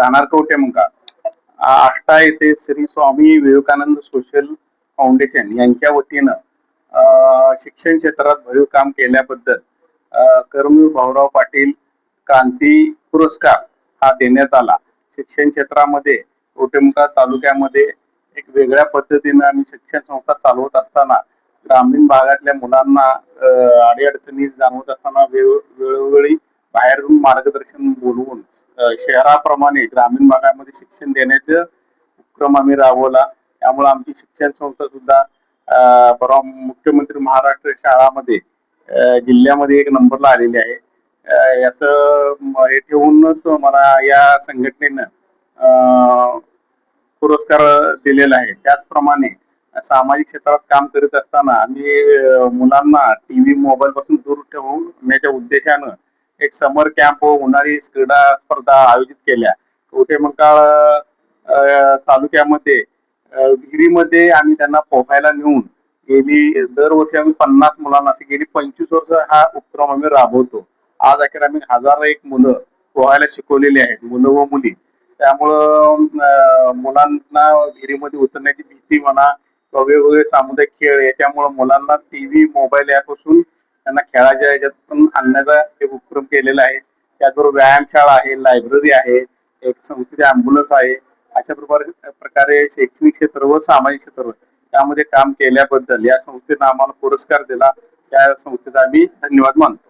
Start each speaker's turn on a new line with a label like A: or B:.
A: राहणार कवठेमंका आष्टा येथे Shri Swami Vivekananda social foundation यांच्या वतीनं शिक्षण क्षेत्रात भरीव काम केल्याबद्दल कर्मवीर भाऊराव पाटील क्रांती पुरस्कार हा देण्यात आला। शिक्षण क्षेत्रामध्ये कवठेमंका तालुक्यामध्ये एक वेगळ्या पद्धतीने आम्ही शिक्षण संस्था चालवत असताना ग्रामीण भागातल्या मुलांना अडीअडचणी जाणवत असताना वेळोवेळी बाहेरून मार्गदर्शन बोलवून शहराप्रमाणे ग्रामीण भागामध्ये शिक्षण देण्याचा उपक्रम आम्ही राबवला। त्यामुळे आमची शिक्षण संस्था सुद्धा परवा मुख्यमंत्री महाराष्ट्र शाळामध्ये जिल्ह्यामध्ये एक नंबरला आलेली आहे। याचं हे ठेवूनच मला या संघटनेनं पुरस्कार दिलेला आहे। त्याचप्रमाणे सामाजिक क्षेत्रात काम करीत असताना आम्ही मुलांना टीव्ही मोबाईल पासून दूर ठेवण्याच्या उद्देशानं एक समर कॅम्प व उन्हाळी क्रीडा स्पर्धा आयोजित केल्या। कवठेमंका तालुक्यामध्ये विहिरीमध्ये आम्ही त्यांना पोहायला नेऊन गेली दरवर्षी आम्ही 50 मुलांना असे गेली 25 वर्ष हा उपक्रम आम्ही राबवतो। आज अखेर आम्ही 1001 मुलं पोहायला शिकवलेली आहेत, मुलं व मुली। त्यामुळं मुलांना विहिरीमध्ये उतरण्याची भीती म्हणा किंवा वेगवेगळे सामुदायिक खेळ याच्यामुळे मुलांना टीव्ही मोबाईल यापासून त्यांना खेळाच्या याच्यातून आणण्याचा एक उपक्रम केलेला आहे। त्याचबरोबर व्यायामशाळा आहे, लायब्ररी आहे, एक संस्थेचे अँब्युलन्स आहे। अशा प्रकारे शैक्षणिक क्षेत्र व सामाजिक क्षेत्र त्यामध्ये काम केल्याबद्दल या संस्थेनं आम्हाला पुरस्कार दिला। त्या संस्थेचा आम्ही धन्यवाद मानतो।